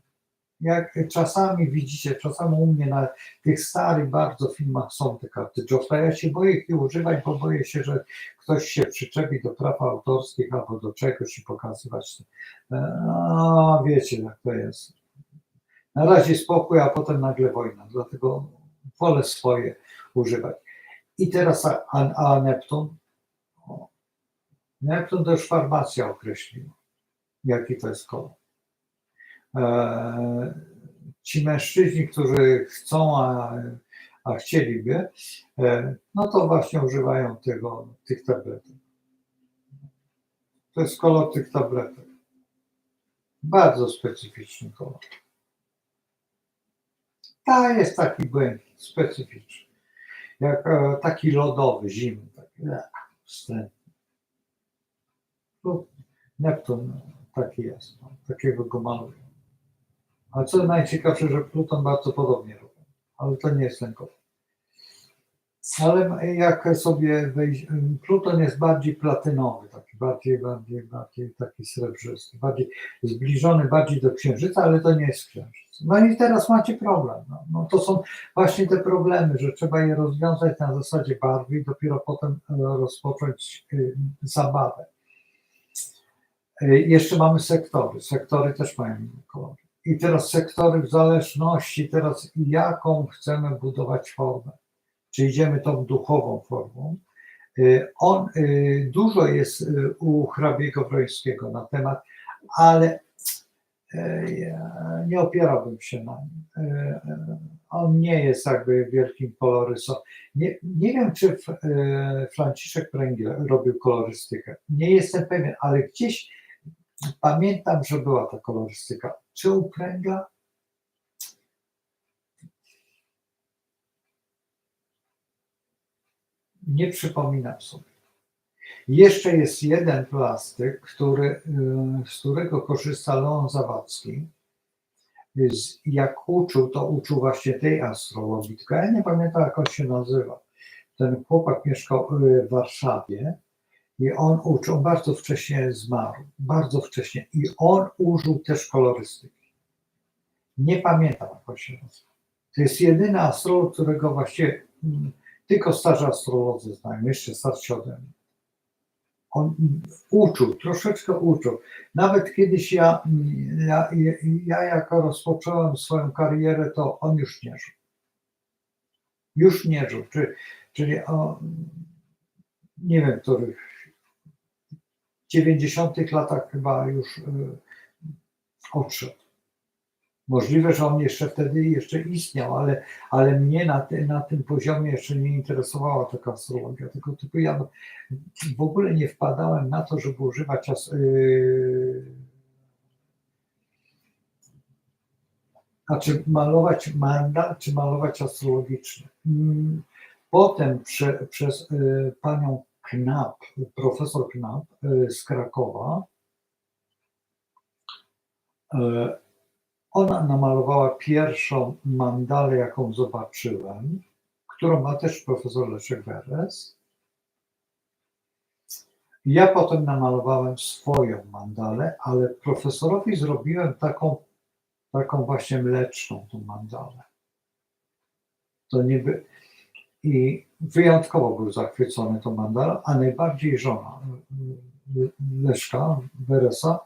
Jak czasami widzicie, czasami u mnie na tych starych bardzo filmach są te karty Joffre. Ja się boję ich używać, bo boję się, że ktoś się przyczepi do praw autorskich albo do czegoś i pokazywać. No, wiecie, jak to jest. Na razie spokój, a potem nagle wojna. Dlatego wolę swoje używać. I teraz a Neptun? Neptun to już farmacja określiła, jaki to jest kolor. Ci mężczyźni, którzy chcą, a chcieliby, no to właśnie używają tych tabletek. To jest kolor tych tabletek. Bardzo specyficzny kolor. Ta jest taki błękit, specyficzny. Jak taki lodowy, zimny. Taki, wstrętny. Neptun taki jest. Takiego go malują. A co najciekawsze, że Pluton bardzo podobnie robi, ale to nie jest ten kolor. Ale jak sobie wejść, Pluton jest bardziej platynowy, taki bardziej taki srebrzysty, bardziej zbliżony bardziej do Księżyca, ale to nie jest Księżyc. No i teraz macie problem. No to są właśnie te problemy, że trzeba je rozwiązać na zasadzie barwy i dopiero potem rozpocząć zabawę. Jeszcze mamy sektory. Sektory też mają inny kolor. I teraz sektory w zależności teraz jaką chcemy budować formę. Czy idziemy tą duchową formą. Dużo jest u hrabiego Wrońskiego na temat, ale nie opierałbym się na nim. On nie jest jakby wielkim kolorystą. Nie wiem, czy Franciszek Pręgiel robił kolorystykę. Nie jestem pewien, ale gdzieś pamiętam, że była ta kolorystyka. Czy u Pręgla? Nie przypominam sobie. Jeszcze jest jeden plastyk, z którego korzysta Leon Zawadzki. Jak uczył, to uczył właśnie tej astrologii, tylko ja nie pamiętam, jak on się nazywa. Ten chłopak mieszkał w Warszawie i on uczył, bardzo wcześnie zmarł, bardzo wcześnie, i on użył też kolorystyki. Nie pamiętam, jak on się nazywa. To jest jedyny astrolog, którego właściwie tylko starzy astrolodzy znają, jeszcze starsi ode mnie. On uczył, troszeczkę uczył. Nawet kiedyś ja jako rozpocząłem swoją karierę, to on już nie żył. Już nie żył. Czyli nie wiem, których w 90 latach chyba już odszedł. Możliwe, że on jeszcze wtedy istniał, ale mnie na tym poziomie jeszcze nie interesowała taka astrologia, tylko typu ja w ogóle nie wpadałem na to, żeby używać znaczy malować mandal, czy malować astrologicznie. Potem przez panią Knap, profesor Knap z Krakowa, ona namalowała pierwszą mandalę, jaką zobaczyłem, którą ma też profesor Leszek Beres. Ja potem namalowałem swoją mandalę, ale profesorowi zrobiłem taką właśnie mleczną tą mandalę. To niby i wyjątkowo był zachwycony tą mandalą, a najbardziej żona Leszka Beresa.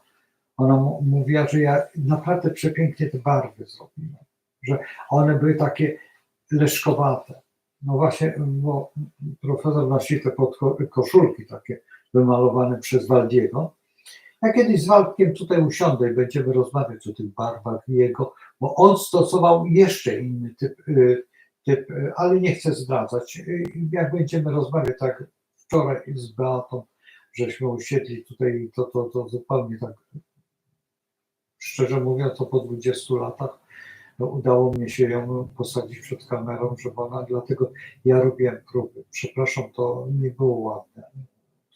Ona mówiła, że ja naprawdę przepięknie te barwy zrobiłem, że one były takie leszkowate. No właśnie, bo profesor nosi te koszulki takie wymalowane przez Waldiego. Ja kiedyś z Waldkiem tutaj usiądę i będziemy rozmawiać o tych barwach jego, bo on stosował jeszcze inny typ, ale nie chcę zdradzać. Jak będziemy rozmawiać, tak wczoraj z Beatą, żeśmy usiedli tutaj, to zupełnie tak, szczerze mówiąc, to po 20 latach udało mnie się ją posadzić przed kamerą, żeby ona, dlatego ja robiłem próby. Przepraszam, to nie było ładne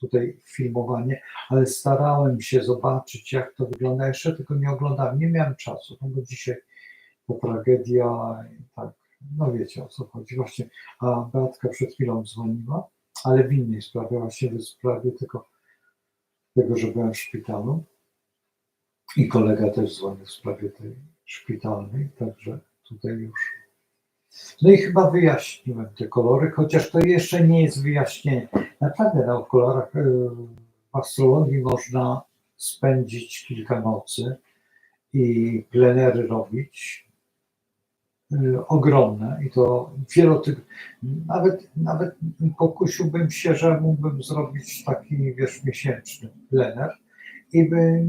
tutaj filmowanie, ale starałem się zobaczyć, jak to wygląda. Jeszcze tylko nie oglądałem, nie miałem czasu, no bo dzisiaj to tragedia i tak, no wiecie, o co chodzi. Właśnie, a Beatka przed chwilą dzwoniła, ale w innej sprawie, właśnie w sprawie tego, że byłem w szpitalu. I kolega też dzwonił w sprawie tej szpitalnej, także tutaj już. No i chyba wyjaśniłem te kolory, chociaż to jeszcze nie jest wyjaśnienie. Naprawdę na kolorach w astrologii można spędzić kilka nocy i plenery robić ogromne i to nawet pokusiłbym się, że mógłbym zrobić taki, wiesz, miesięczny plener i by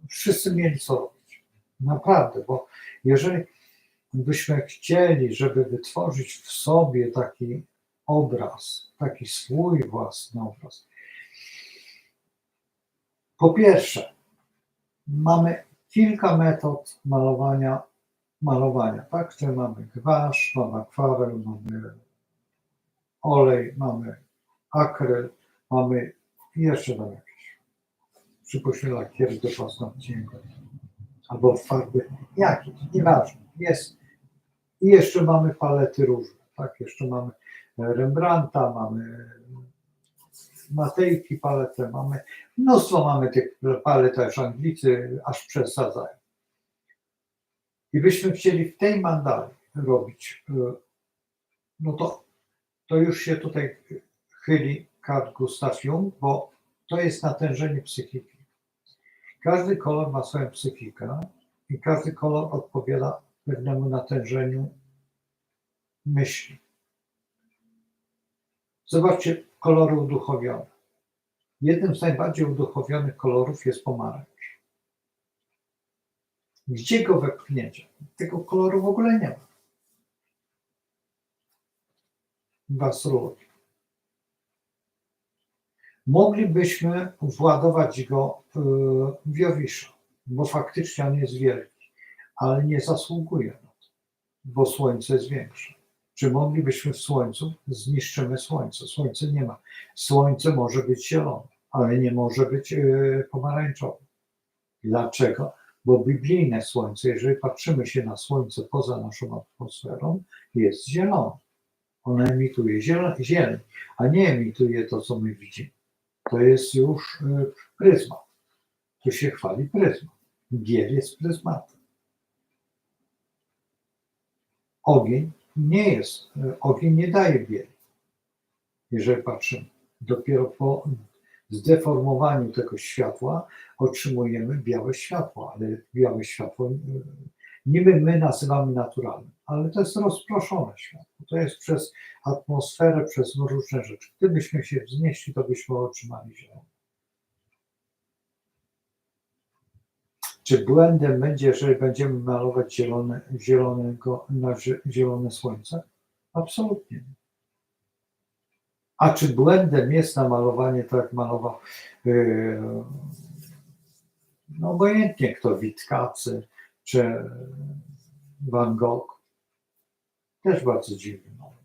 wszyscy mieli co robić. Naprawdę, bo jeżeli byśmy chcieli, żeby wytworzyć w sobie taki obraz, taki swój własny obraz. Po pierwsze, mamy kilka metod malowania, tak? Czyli mamy gwasz, mamy akwarel, mamy olej, mamy akryl, mamy jeszcze tam jakieś, przypuśćmy lakiery do paznokci, albo farby jakieś, nieważne, jest. I jeszcze mamy palety różne, tak? Jeszcze mamy Rembrandta, mamy Matejki paletę, mamy mnóstwo tych palet, też Anglicy aż przesadzają. I byśmy chcieli w tej mandali robić, no to już się tutaj chyli Carl Gustav Jung, bo to jest natężenie psychiki. Każdy kolor ma swoją psychikę i każdy kolor odpowiada pewnemu natężeniu myśli. Zobaczcie kolory uduchowione. Jednym z najbardziej uduchowionych kolorów jest pomarańcz. Gdzie go wepchniecie? Tego koloru w ogóle nie ma w astrologii. Moglibyśmy władować go w Jowisza, bo faktycznie on jest wielki, ale nie zasługuje na to, bo Słońce jest większe. Czy moglibyśmy w Słońcu? Zniszczymy Słońce. Słońce nie ma. Słońce może być zielone, ale nie może być pomarańczowe. Dlaczego? Bo biblijne Słońce, jeżeli patrzymy się na Słońce poza naszą atmosferą, jest zielone. Ono emituje zieleń, a nie emituje to, co my widzimy. To jest już pryzmat. Tu się chwali pryzmat. Biel jest pryzmatem. Ogień nie daje bieli. Jeżeli patrzymy, dopiero po zdeformowaniu tego światła otrzymujemy białe światło, ale białe światło niby my nazywamy naturalnym, ale to jest rozproszone światło. To jest przez atmosferę, przez różne rzeczy. Gdybyśmy się wznieśli, to byśmy otrzymali zielone. Czy błędem będzie, jeżeli będziemy malować zielone słońce? Absolutnie nie. A czy błędem jest namalowanie, tak jak malował no obojętnie kto, Witkacy czy Van Gogh? Też bardzo dziwny malował.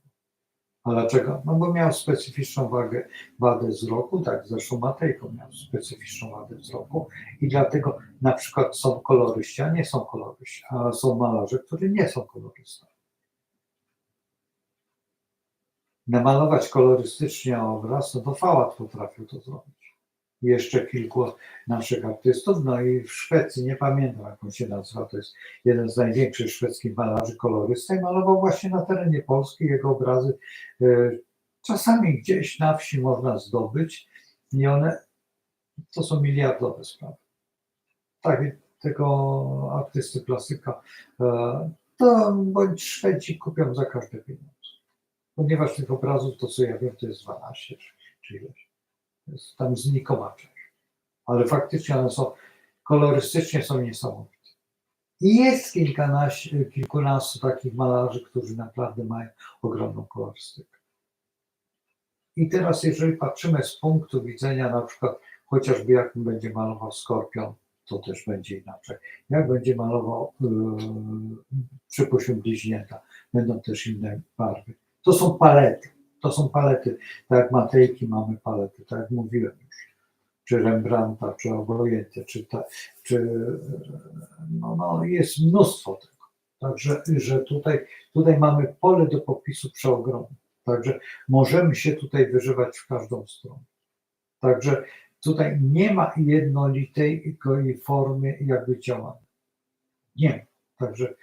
A dlaczego? No bo miał specyficzną wadę wzroku, tak, zresztą Matejko miał specyficzną wadę wzroku i dlatego na przykład są koloryści, a nie są koloryści, a są malarze, którzy nie są kolorystami. Namalować kolorystycznie obraz, no to Fałat potrafił to zrobić. I jeszcze kilku naszych artystów, no i w Szwecji, nie pamiętam jak on się nazywa, to jest jeden z największych szwedzkich malarzy kolorysta i malował właśnie na terenie Polski. Jego obrazy czasami gdzieś na wsi można zdobyć i one, to są miliardowe sprawy. Tak, tego artysty plastyka to bądź Szwedzi kupią za każde pieniądze. Ponieważ tych obrazów, to co ja wiem, to jest 12 czy ileś. To jest tam znikoma część. Ale faktycznie one są, kolorystycznie są niesamowite. I jest kilkunastu takich malarzy, którzy naprawdę mają ogromną kolorystykę. I teraz jeżeli patrzymy z punktu widzenia na przykład, chociażby jak będzie malował Skorpion, to też będzie inaczej. Jak będzie malował przypuśćmy Bliźnięta, będą też inne barwy. To są palety, tak jak Matejki mamy palety, tak jak mówiłem już, czy Rembrandta, czy obojętnie, no jest mnóstwo tego. Także że tutaj mamy pole do popisu przeogromne, także możemy się tutaj wyżywać w każdą stronę. Także tutaj nie ma jednolitej formy jakby działania. Nie ma. Także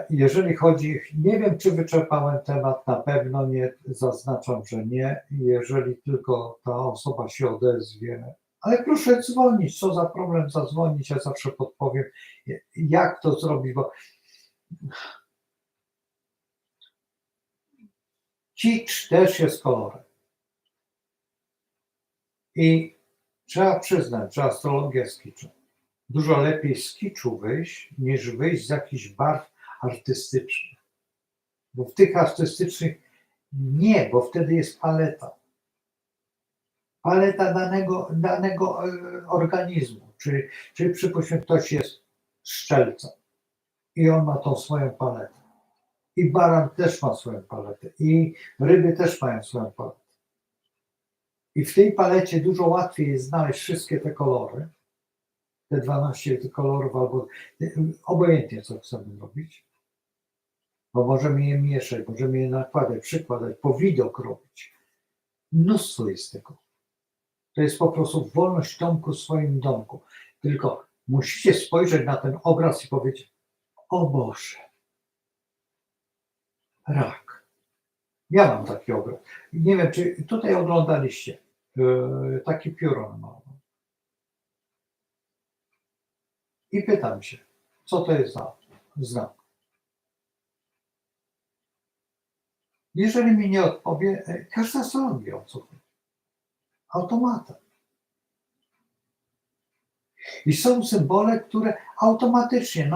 jeżeli chodzi, nie wiem, czy wyczerpałem temat, na pewno nie, zaznaczam, że nie. Jeżeli tylko ta osoba się odezwie, ale proszę dzwonić, co za problem zadzwonić, ja zawsze podpowiem, jak to zrobić, bo kicz też jest kolorem. I trzeba przyznać, że astrologia jest kiczem. Dużo lepiej z kiczu wyjść, niż wyjść z jakichś barw artystycznych. Bo w tych artystycznych nie, bo wtedy jest paleta. Paleta danego organizmu. Czyli przypuśćmy, ktoś jest strzelcem i on ma tą swoją paletę. I baran też ma swoją paletę. I ryby też mają swoją paletę. I w tej palecie dużo łatwiej jest znaleźć wszystkie te kolory, te 12 kolorów, albo obojętnie co chcemy robić, bo możemy je mieszać, możemy je nakładać, przykładać, po widok robić. Mnóstwo jest tego. To jest po prostu wolność domku w swoim domku. Tylko musicie spojrzeć na ten obraz i powiedzieć: o Boże, rak. Ja mam taki obraz. Nie wiem, czy tutaj oglądaliście taki pióro malował. I pytam się, co to jest za znak? Jeżeli mi nie odpowie, każda strona wie, o co chodzi. Automatem. I są symbole, które automatycznie,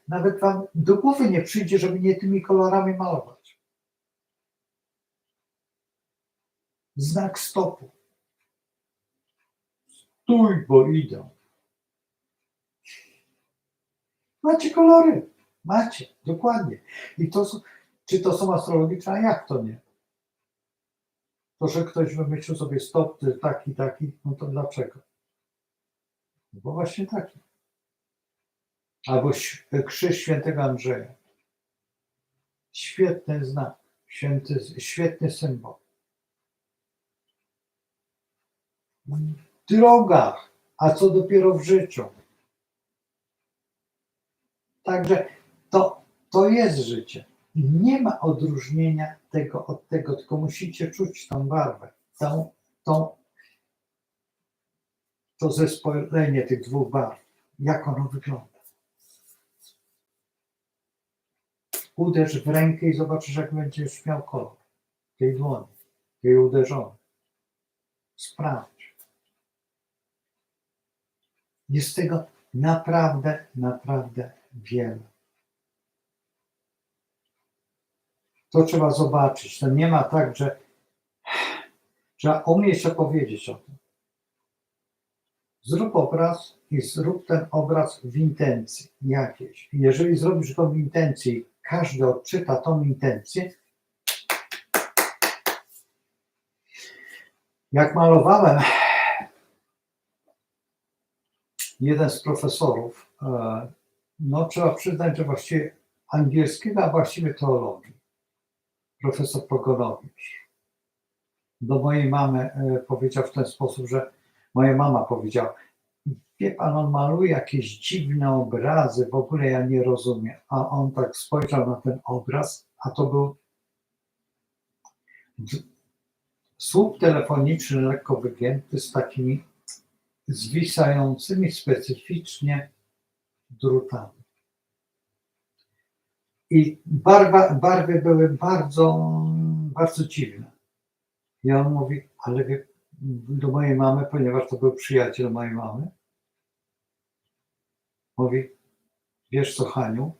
nawet wam do głowy nie przyjdzie, żeby nie tymi kolorami malować. Znak stopu. Stój, bo idę. Macie kolory. Macie, dokładnie. I to są, czy to są astrologiczne, a jak to nie? To, że ktoś wymyślił sobie stop taki, no to dlaczego? No bo właśnie taki. Albo krzyż świętego Andrzeja. Świetny znak, świetny symbol. W drogach, a co dopiero w życiu. Także to jest życie. I nie ma odróżnienia tego od tego, tylko musicie czuć tą barwę, to zespolenie tych dwóch barw, jak ono wygląda. Uderz w rękę i zobaczysz, jak będziesz miał kolor tej dłoni, tej uderzonej. Sprawdź. Jest tego naprawdę, naprawdę wiele. To trzeba zobaczyć. To nie ma tak, że trzeba umieć opowiedzieć o tym. Zrób obraz i zrób ten obraz w intencji jakiejś. Jeżeli zrobisz go w intencji, każdy odczyta tą intencję. Jak malowałem, jeden z profesorów, no trzeba przyznać, że właściwie angielskiego, a właściwie teologii, profesor Pogonowicz, do mojej mamy powiedział w ten sposób, że moja mama powiedziała: wie pan, on maluje jakieś dziwne obrazy, w ogóle ja nie rozumiem. A on tak spojrzał na ten obraz, a to był słup telefoniczny lekko wygięty z takimi zwisającymi specyficznie drutami. I barwy były bardzo, bardzo dziwne. I on mówi, ale do mojej mamy, ponieważ to był przyjaciel mojej mamy, mówi, wiesz co, Haniu,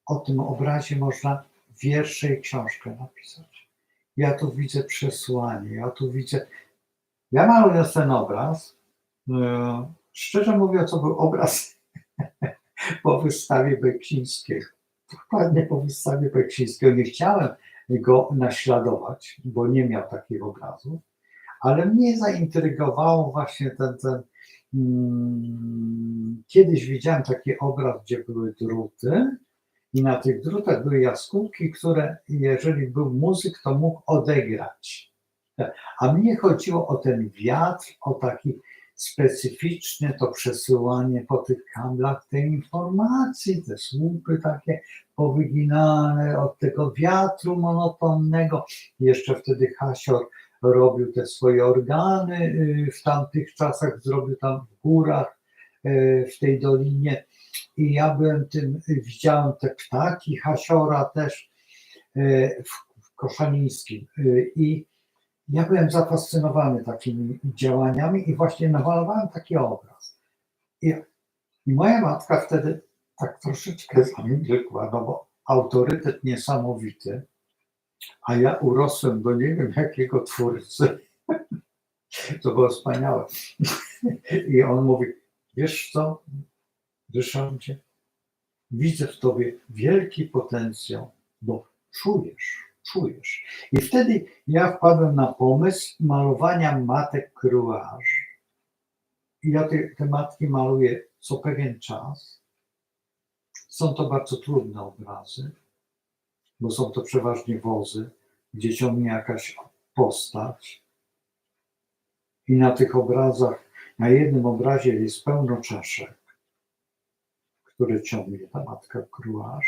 o tym obrazie można wiersze i książkę napisać. Ja tu widzę przesłanie, ja malując ten obraz, szczerze mówiąc, to był obraz po wystawie Beksińskiego. Dokładnie po wystawie Beksińskiego. Nie chciałem go naśladować, bo nie miał takich obrazów, ale mnie zaintrygowało właśnie kiedyś widziałem taki obraz, gdzie były druty i na tych drutach były jaskółki, które jeżeli był muzyk, to mógł odegrać. A mnie chodziło o ten wiatr, o taki specyficzne to przesyłanie po tych kablach tej informacji, te słupy takie powyginane od tego wiatru monotonnego. Jeszcze wtedy Hasior robił te swoje organy w tamtych czasach, zrobił tam w górach, w tej dolinie. I ja byłem tym, widziałem te ptaki Hasiora też w Koszalińskim. I ja byłem zafascynowany takimi działaniami i właśnie namalowałem taki obraz. I moja matka wtedy tak troszeczkę zamilkła, no bo autorytet niesamowity, a ja urosłem do nie wiem jakiego twórcy. To było wspaniałe. I on mówi, wiesz co, Ryszardzie, widzę w tobie wielki potencjał, bo czujesz. I wtedy ja wpadłem na pomysł malowania matek Cruage. I ja te matki maluję co pewien czas. Są to bardzo trudne obrazy, bo są to przeważnie wozy, gdzie ciągnie jakaś postać. I na tych obrazach, na jednym obrazie jest pełno czaszek, które ciągnie ta matka Cruage,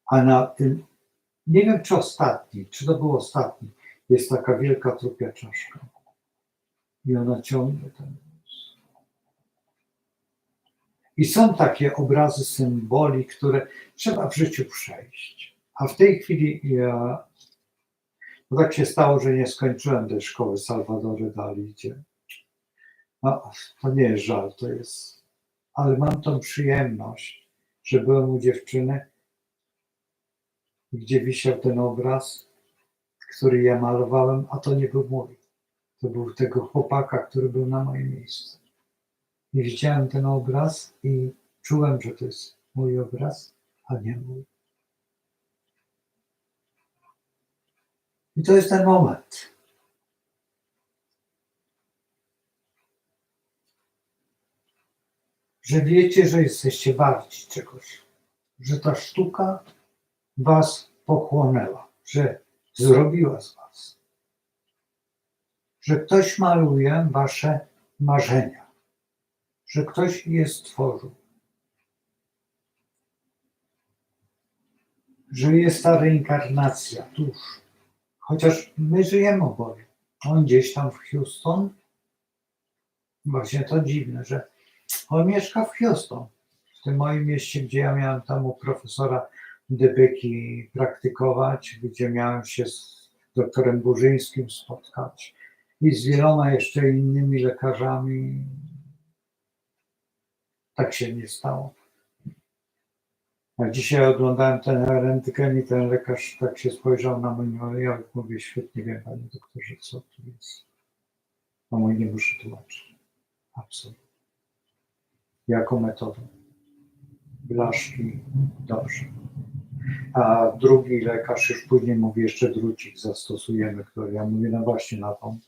a na tym, nie wiem czy to był ostatni, jest taka wielka trupia czaszka i ona ciągnie ten wóz. I są takie obrazy symboli, które trzeba w życiu przejść. A w tej chwili tak się stało, że nie skończyłem tej szkoły Salvador Dali, gdzie No, to nie jest żal, to jest, ale mam tą przyjemność, że byłem u dziewczyny, gdzie wisiał ten obraz, który ja malowałem, a to nie był mój. To był tego chłopaka, który był na moim miejscu. I widziałem ten obraz i czułem, że to jest mój obraz, a nie mój. I to jest ten moment. Że wiecie, że jesteście warci czegoś. Że ta sztuka was pochłonęła. Że zrobiła z was. Że ktoś maluje wasze marzenia. Że ktoś je stworzył. Że jest ta reinkarnacja dusz. Chociaż my żyjemy oboje. On gdzieś tam w Houston. Właśnie to dziwne, że on mieszka w Houston. W tym moim mieście, gdzie ja miałem tam u profesora Debeki praktykować, gdzie miałem się z doktorem Burzyńskim spotkać i z wieloma jeszcze innymi lekarzami. Tak się nie stało. A dzisiaj oglądałem ten rentgen i ten lekarz tak się spojrzał na mnie, ja mówię, świetnie wiem, panie doktorze, co tu jest. A mój nie muszę tłumaczyć. Absolutnie. Jaką metodą? Blaszki, dobrze. A drugi lekarz już później mówi, jeszcze drucik zastosujemy, który ja mówię, no właśnie na tą,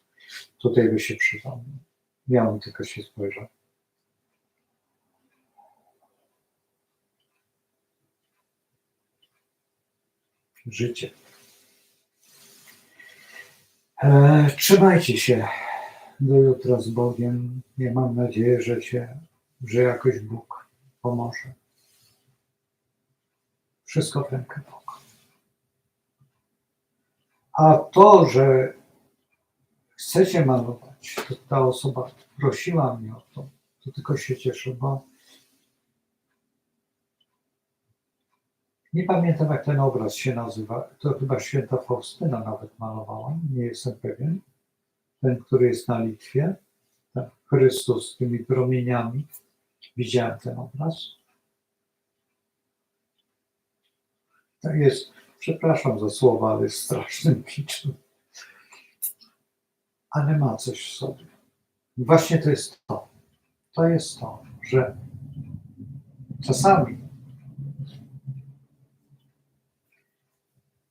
tutaj by się przydał. Ja mu tylko się spojrzał. Życie. Trzymajcie się do jutra z Bogiem. Ja mam nadzieję, że jakoś Bóg pomoże. Wszystko w rękę Boga. A to, że chcecie malować, to ta osoba prosiła mnie o to tylko się cieszę, bo nie pamiętam, jak ten obraz się nazywa. To chyba święta Faustyna nawet malowała, nie jestem pewien. Ten, który jest na Litwie, ten Chrystus z tymi promieniami. Widziałem ten obraz. To jest, przepraszam za słowa, ale jest strasznym kiczem. Ale ma coś w sobie. Właśnie to jest to. To jest to, że czasami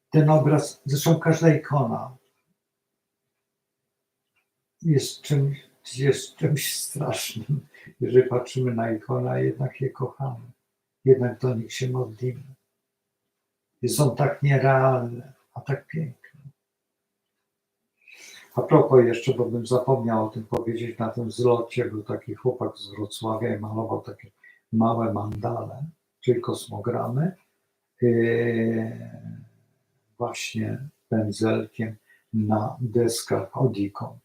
ten obraz, zresztą każda ikona jest czymś strasznym. Jeżeli patrzymy na ikonę, a jednak je kochamy. Jednak do nich się modlimy. I są tak nierealne, a tak piękne. A propos jeszcze, bo bym zapomniał o tym powiedzieć, na tym zlocie był taki chłopak z Wrocławia i malował takie małe mandale, czyli kosmogramy, właśnie pędzelkiem na deskach od ikon.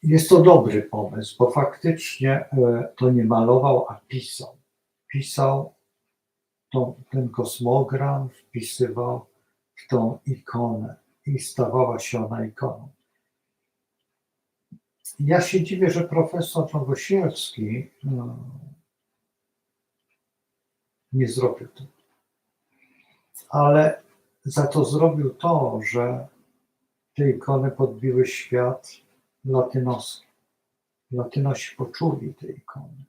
Jest to dobry pomysł, bo faktycznie to nie malował, a pisał. Pisał ten kosmogram, wpisywał w tą ikonę i stawała się ona ikoną. Ja się dziwię, że profesor Nowosielski nie zrobił tego. Ale za to zrobił to, że te ikony podbiły świat latynoski. Latynosi poczuli te ikony.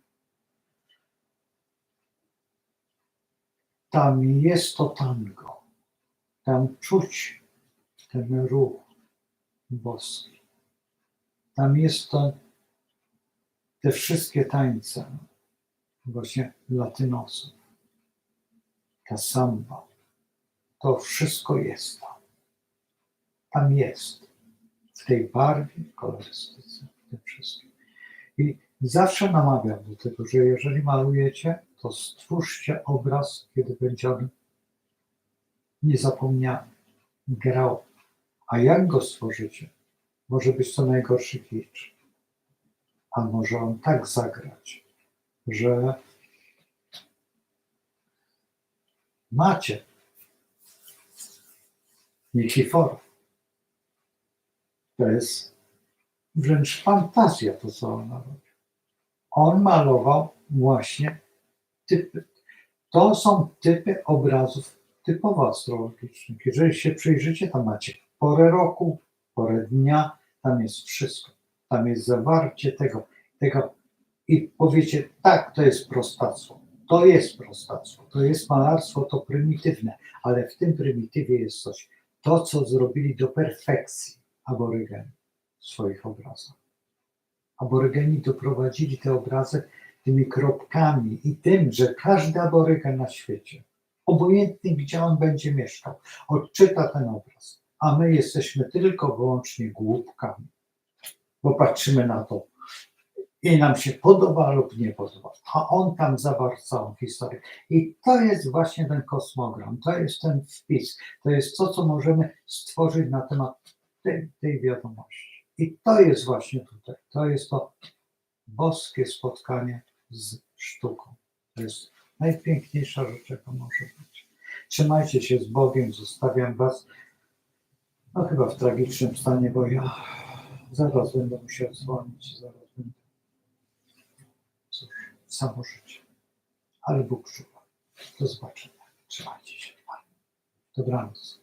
Tam jest to tango. Tam czuć ten ruch boski. Tam jest to, te wszystkie tańce właśnie latynosów. Ta samba. To wszystko jest tam. Tam jest. W tej barwie, kolorystyce, w tym wszystkim. I zawsze namawiam do tego, że jeżeli malujecie, to stwórzcie obraz, kiedy będzie on niezapomniany, grał. A jak go stworzycie? Może być to najgorszy kicz. A może on tak zagrać, że macie Nikiforów. To jest wręcz fantazja to, co on robi. On malował właśnie typy. To są typy obrazów typowo astrologicznych. Jeżeli się przyjrzycie, tam macie porę roku, porę dnia, tam jest wszystko. Tam jest zawarcie tego i powiecie, tak, to jest prostactwo. To jest prostactwo, to jest malarstwo, to prymitywne, ale w tym prymitywie jest coś. To, co zrobili do perfekcji aborygeni w swoich obrazach. Aborygeni doprowadzili te obrazy tymi kropkami i tym, że każdy aborygen na świecie, obojętnie gdzie on będzie mieszkał, odczyta ten obraz, a my jesteśmy tylko wyłącznie głupkami, bo patrzymy na to i nam się podoba lub nie podoba, a on tam zawarł całą historię. I to jest właśnie ten kosmogram, to jest ten wpis, to jest to, co możemy stworzyć na temat tej wiadomości. I to jest właśnie tutaj, to jest to boskie spotkanie z sztuką. To jest najpiękniejsza rzecz, jaka może być. Trzymajcie się z Bogiem, zostawiam was no chyba w tragicznym stanie, bo ja zaraz będę musiał dzwonić, zaraz będę cóż, samo życie. Ale Bóg czuwa. Do zobaczenia. Trzymajcie się. Dobranoc.